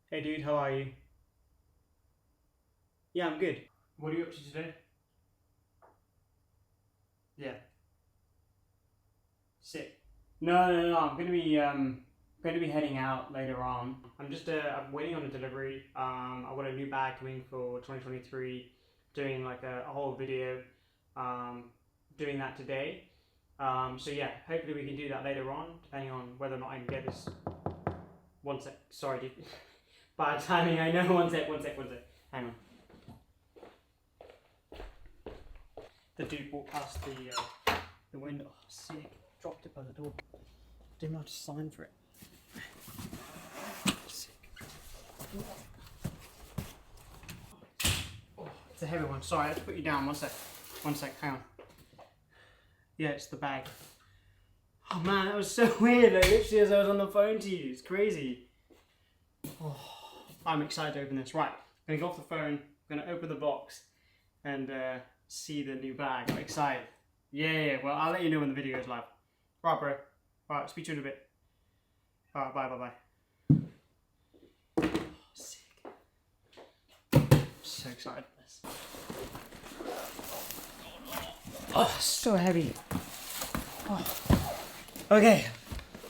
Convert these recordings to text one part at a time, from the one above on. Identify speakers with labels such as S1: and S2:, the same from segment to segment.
S1: Hey dude, how are you? Yeah, I'm good. What are you up to today? Yeah. Sick. No. I'm gonna be heading out later on. I'm waiting on a delivery. I got a new bag coming for 2023. Doing like a whole video. Doing that today. So yeah, hopefully we can do that later on, depending on whether or not I can get this. One sec. Sorry, dude. Bad timing. I know. One sec. Hang on. The dude walked past the window. Oh, sick. Dropped it by the door. Didn't know how to sign for it. Sick. Oh, it's a heavy one. Sorry, I have to put you down. One sec. Hang on. Yeah, it's the bag. Oh man, that was so weird. Like, literally as I was on the phone to you. It's crazy. Oh, I'm excited to open this. Right, I'm gonna go off the phone. I'm gonna open the box and see the new bag. I'm excited. Yeah. Well, I'll let you know when the video is live. Right, bro. Alright, speak to you in a bit. Alright, bye. Oh, sick. I'm so excited for this. Oh, so heavy. Oh. Okay,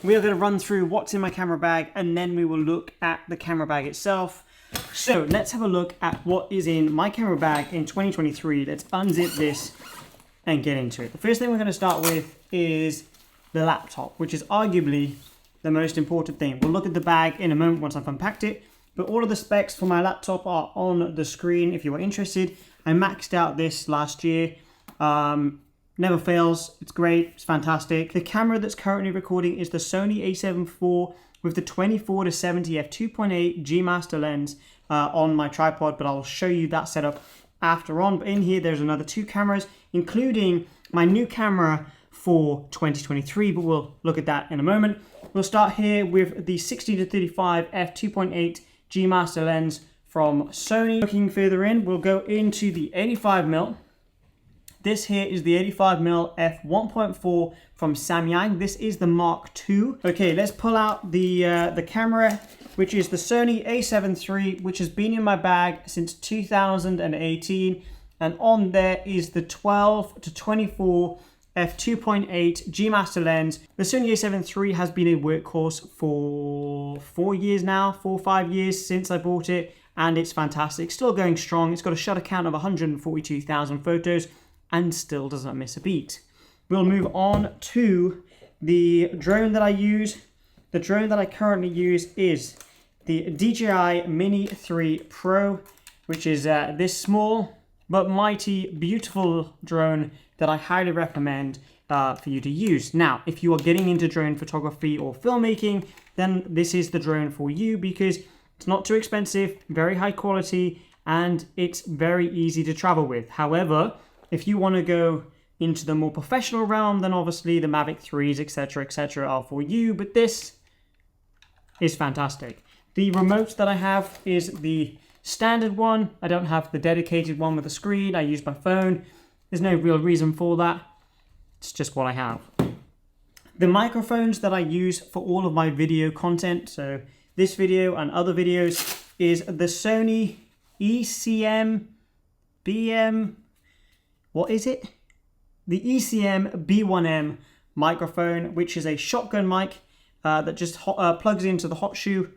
S1: we are going to run through what's in my camera bag and then we will look at the camera bag itself. So let's have a look at what is in my camera bag in 2023. Let's unzip this and get into it. The first thing we're going to start with is the laptop, which is arguably the most important thing. We'll look at the bag in a moment once I've unpacked it, but all of the specs for my laptop are on the screen if you are interested. I maxed out this last year. Never fails, it's great, it's fantastic. The camera that's currently recording is the Sony a7 IV with the 24-70 f2.8 G Master lens on my tripod, but I'll show you that setup after on. But in here, there's another two cameras, including my new camera for 2023, but we'll look at that in a moment. We'll start here with the 60-35 f2.8 G Master lens from Sony. Looking further in, we'll go into the 85mm. This here is the 85mm f1.4 from Samyang. This is the Mark II. Okay, let's pull out the camera, which is the Sony a7 III, which has been in my bag since 2018. And on there is the 12-24 f2.8 G Master lens. The Sony a7 III has been a workhorse for 4 years now, 4 or 5 years since I bought it, and it's fantastic. Still going strong. It's got a shutter count of 142,000 photos and still doesn't miss a beat. We'll move on to the drone that I use. The drone that I currently use is the DJI Mini 3 Pro, which is this small but mighty beautiful drone that I highly recommend for you to use. Now, if you are getting into drone photography or filmmaking, then this is the drone for you because it's not too expensive, very high quality, and it's very easy to travel with. However, if you want to go into the more professional realm, then obviously the Mavic 3s, etc., are for you, but this is fantastic. The remote that I have is the standard one. I don't have the dedicated one with a screen. I use my phone. There's no real reason for that. It's just what I have. The microphones that I use for all of my video content, so this video and other videos, is the Sony what is it? The ECM B1M microphone, which is a shotgun mic that just plugs into the hot shoe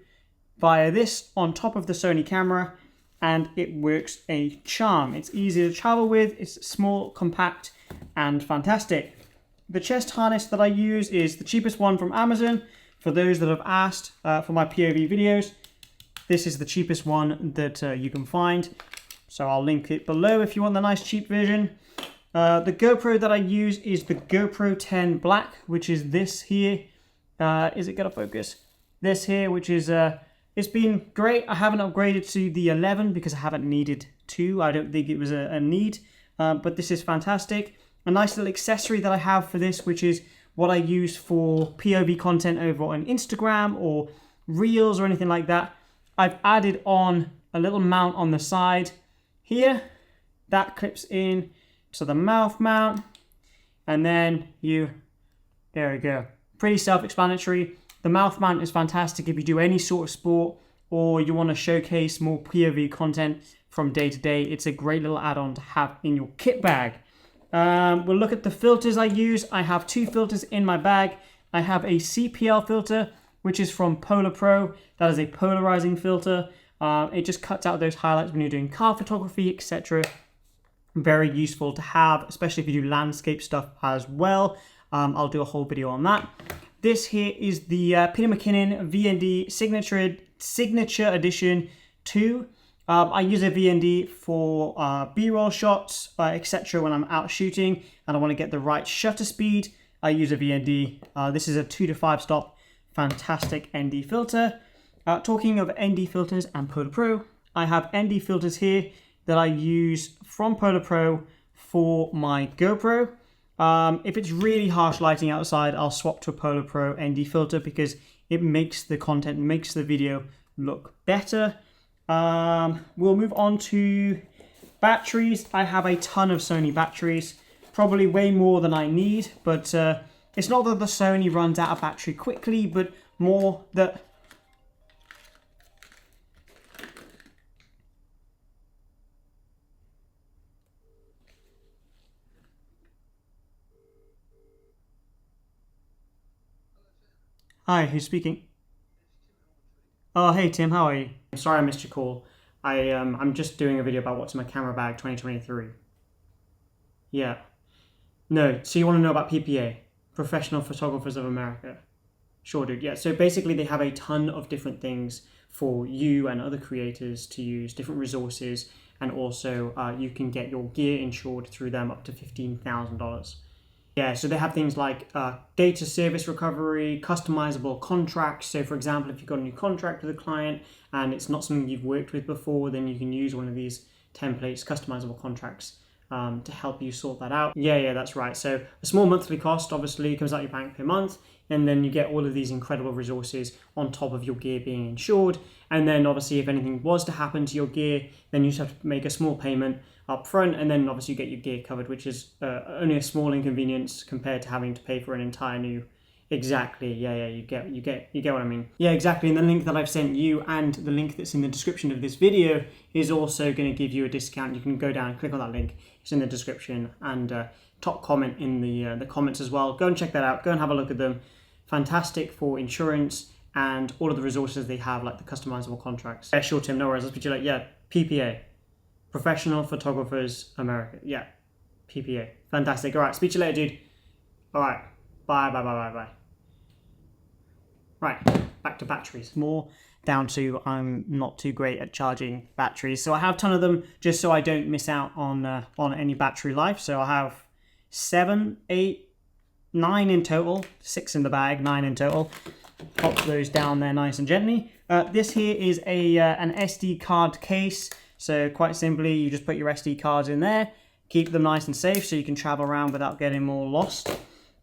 S1: via this on top of the Sony camera, and it works a charm. It's easy to travel with, it's small, compact, and fantastic. The chest harness that I use is the cheapest one from Amazon. For those that have asked for my POV videos, this is the cheapest one that you can find. So I'll link it below if you want the nice cheap version. The GoPro that I use is the GoPro 10 Black, which is this here. Is it gonna focus? This here, which is, it's been great. I haven't upgraded to the 11 because I haven't needed to. I don't think it was a need, but this is fantastic. A nice little accessory that I have for this, which is what I use for POV content over on Instagram or Reels or anything like that. I've added on a little mount on the side here that clips in to the mouth mount, and then there we go. Pretty self-explanatory. The mouth mount is fantastic if you do any sort of sport or you want to showcase more POV content from day to day, it's a great little add-on to have in your kit bag. We'll look at the filters I use. I have 2 filters in my bag. I have a CPL filter, which is from Polar Pro. That is a polarizing filter. It just cuts out those highlights when you're doing car photography, etc. Very useful to have, especially if you do landscape stuff as well. I'll do a whole video on that. This here is the Peter McKinnon VND Signature Edition 2. I use a VND for B-roll shots, etc. when I'm out shooting and I want to get the right shutter speed. I use a VND. This is a 2 to 5 stop, fantastic ND filter. Talking of ND filters and Polar Pro, I have ND filters here that I use from Polar Pro for my GoPro. If it's really harsh lighting outside, I'll swap to a Polar Pro ND filter because it makes the content, makes the video look better. We'll move on to batteries. I have a ton of Sony batteries, probably way more than I need, but it's not that the Sony runs out of battery quickly, but more that... Hi, who's speaking? Oh, hey Tim, how are you? Sorry I missed your call. I'm just doing a video about what's in my camera bag 2023. Yeah. No, so you want to know about PPA, Professional Photographers of America? Sure, dude. Yeah, so basically they have a ton of different things for you and other creators to use, different resources, and also you can get your gear insured through them up to $15,000. Yeah, so they have things like data service recovery, customizable contracts. So for example, if you've got a new contract with a client and it's not something you've worked with before, then you can use one of these templates, customizable contracts, to help you sort that out. Yeah, that's right. So a small monthly cost obviously comes out your bank per month, and then you get all of these incredible resources on top of your gear being insured. And then obviously if anything was to happen to your gear, then you just have to make a small payment up front, and then obviously you get your gear covered, which is only a small inconvenience compared to having to pay for an entire new... Exactly, yeah, you get what I mean. Yeah, exactly, and the link that I've sent you and the link that's in the description of this video is also going to give you a discount. You can go down and click on that link. It's in the description, and top comment in the comments as well. Go and check that out. Go and have a look at them. Fantastic for insurance and all of the resources they have, like the customizable contracts. Yeah, sure, Tim, no worries. Let's be like, yeah, PPA. Professional Photographers America. Yeah, PPA. Fantastic. All right, speak to you later, dude. All right, bye. Right, back to batteries. More down to I'm not too great at charging batteries, so I have a ton of them just so I don't miss out on any battery life. So I have 7, 8, 9 in total, 6 in the bag, 9 in total. Pop those down there nice and gently. This here is an SD card case. So quite simply, you just put your SD cards in there, keep them nice and safe so you can travel around without getting more lost.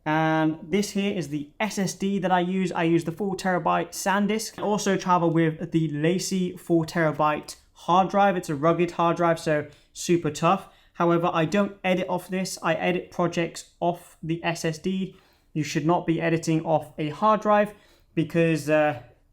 S1: And this here is the SSD that I use. I use the 4TB SanDisk. I also travel with the Lacy 4TB hard drive. It's a rugged hard drive, so super tough. However, I don't edit off this. I edit projects off the SSD. You should not be editing off a hard drive because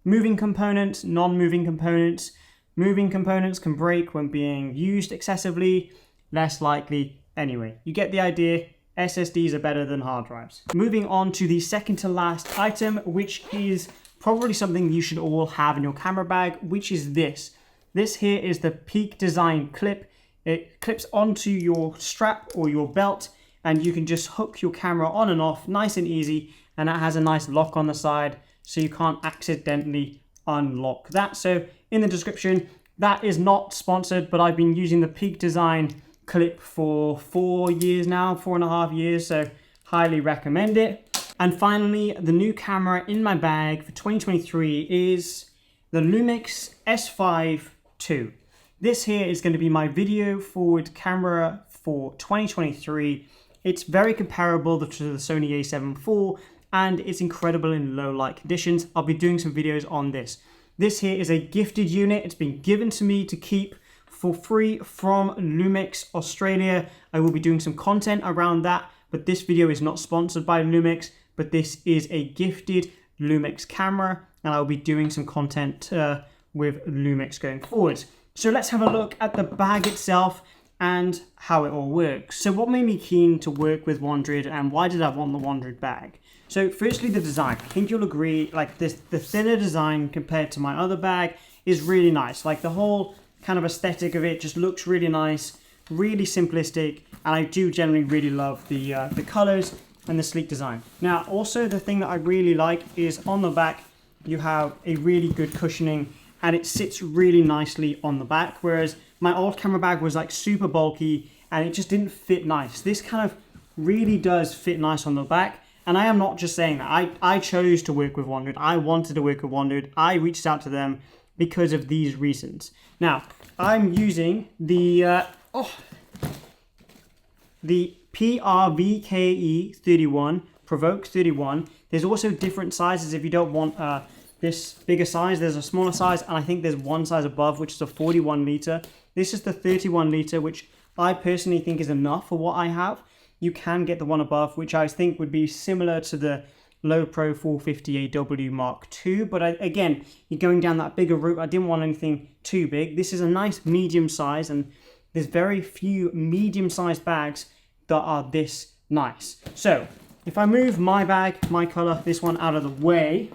S1: moving components, non-moving components, moving components can break when being used excessively, less likely. Anyway, you get the idea. SSDs are better than hard drives. Moving on to the second to last item, which is probably something you should all have in your camera bag, which is this. This here is the Peak Design clip. It clips onto your strap or your belt, and you can just hook your camera on and off nice and easy, and it has a nice lock on the side so you can't accidentally unlock that. So in the description, that is not sponsored, but I've been using the Peak Design clip for 4 years now, 4.5 years, so highly recommend it. And finally, the new camera in my bag for 2023 is the Lumix S5 II. This here is going to be my video forward camera for 2023. It's very comparable to the Sony a7 IV, and it's incredible in low light conditions. I'll be doing some videos on this. This here is a gifted unit. It's been given to me to keep for free from Lumix Australia. I will be doing some content around that, but this video is not sponsored by Lumix, but this is a gifted Lumix camera, and I'll be doing some content with Lumix going forwards. So let's have a look at the bag itself and how it all works. So what made me keen to work with Wandrid and why did I want the Wandrid bag? So firstly, the design. I think you'll agree, like the thinner design compared to my other bag is really nice. Like the whole kind of aesthetic of it just looks really nice, really simplistic, and I do generally really love the colors and the sleek design. Now, also the thing that I really like is on the back, you have a really good cushioning and it sits really nicely on the back, whereas my old camera bag was like super bulky and it just didn't fit nice. This kind of really does fit nice on the back. And I am not just saying that. I chose to work with Wandrid. I wanted to work with Wandrid. I reached out to them because of these reasons. Now, I'm using the PRVKE 31, Provoke 31. There's also different sizes if you don't want this bigger size. There's a smaller size, and I think there's one size above, which is a 41 litre. This is the 31 litre, which I personally think is enough for what I have. You can get the one above, which I think would be similar to the Low Pro 450AW Mark II. But again, you're going down that bigger route. I didn't want anything too big. This is a nice medium size, and there's very few medium-sized bags that are this nice. So if I move my bag, my color, this one out of the way,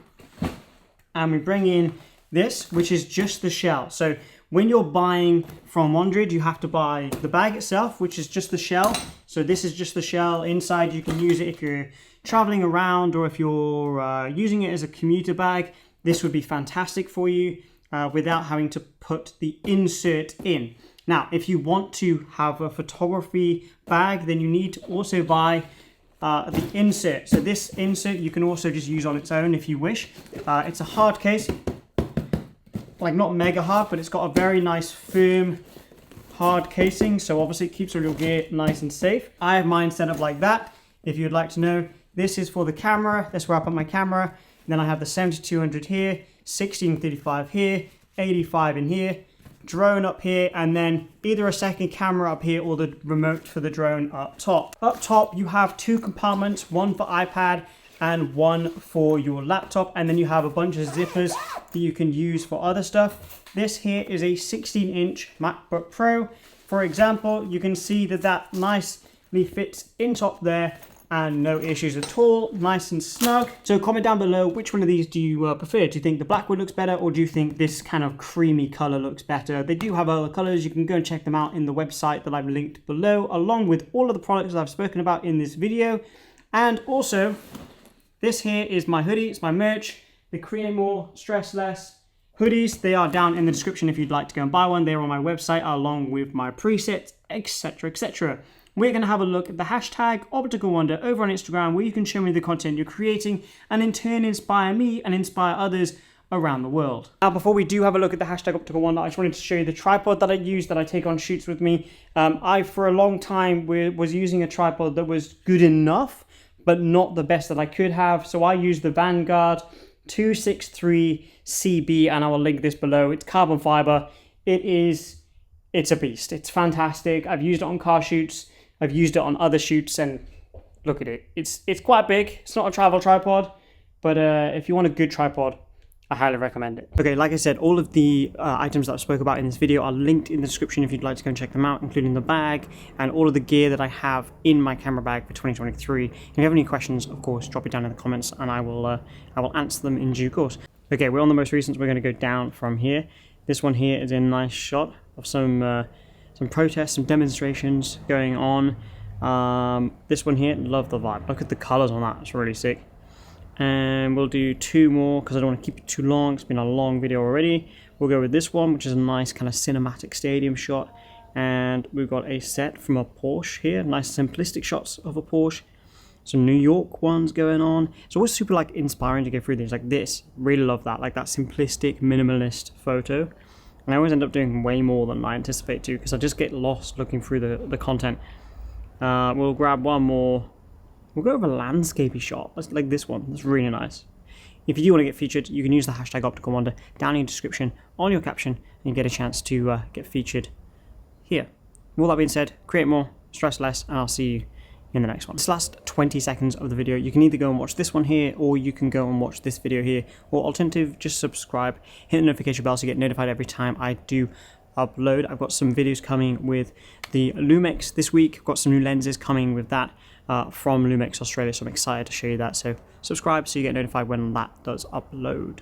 S1: and we bring in this, which is just the shell. So when you're buying from Wandrid, you have to buy the bag itself, which is just the shell. So this is just the shell. Inside, you can use it if you're traveling around or if you're using it as a commuter bag. This would be fantastic for you without having to put the insert in. Now, if you want to have a photography bag, then you need to also buy the insert. So this insert you can also just use on its own if you wish. It's a hard case, like not mega hard, but it's got a very nice firm hard casing, so obviously it keeps all your gear nice and safe. I have mine set up like that. If you'd like to know, this is for the camera. That's where I put my camera. And then I have the 7200 here, 1635 here, 85 in here, drone up here, and then either a second camera up here or the remote for the drone up top. Up top you have two compartments, one for iPad and one for your laptop, and then you have a bunch of zippers that you can use for other stuff. This here is a 16-inch MacBook Pro. For example, you can see that nicely fits in top there and no issues at all, nice and snug. So comment down below, which one of these do you prefer? Do you think the black one looks better, or do you think this kind of creamy color looks better? They do have other colors. You can go and check them out in the website that I've linked below, along with all of the products that I've spoken about in this video. And also, this here is my hoodie, it's my merch, the Create More, Stress Less hoodies. They are down in the description if you'd like to go and buy one. They're on my website along with my presets, etc, etc. We're going to have a look at the hashtag OpticalWander over on Instagram, where you can show me the content you're creating and in turn inspire me and inspire others around the world. Now, before we do have a look at the hashtag OpticalWander, I just wanted to show you the tripod that I use, that I take on shoots with me. I, for a long time, was using a tripod that was good enough, but not the best that I could have. So I use the Vanguard 263 CB, and I will link this below. It's carbon fiber. It's a beast. It's fantastic. I've used it on car shoots. I've used it on other shoots, and look at it. It's quite big. It's not a travel tripod, but if you want a good tripod, I highly recommend it. Okay, like I said, all of the items that I spoke about in this video are linked in the description if you'd like to go and check them out, including the bag and all of the gear that I have in my camera bag for 2023. If you have any questions, of course, drop it down in the comments and I will answer them in due course. Okay, we're on the most recent. We're going to go down from here. This one here is a nice shot of some protests, some demonstrations going on. This one here, love the vibe. Look at the colors on that, it's really sick. And we'll do two more because I don't want to keep it too long. It's been a long video already. We'll go with this one, which is a nice kind of cinematic stadium shot. And we've got a set from a Porsche here, nice simplistic shots of a Porsche. Some New York ones going on. It's always super like inspiring to go through these, like this. Really love that, like that simplistic minimalist photo. And I always end up doing way more than I anticipate to because I just get lost looking through the content. We'll grab one more. We'll go over a landscapey shot, like this one. That's really nice. If you do want to get featured, you can use the hashtag OpticalWander down in your description on your caption, and you get a chance to get featured here. With all that being said, create more, stress less, and I'll see you in the next one. This last 20 seconds of the video, you can either go and watch this one here, or you can go and watch this video here, or alternative, just subscribe, hit the notification bell so you get notified every time I do upload. I've got some videos coming with the Lumix this week. I've got some new lenses coming with that from Lumix Australia, so I'm excited to show you that. So subscribe so you get notified when that does upload.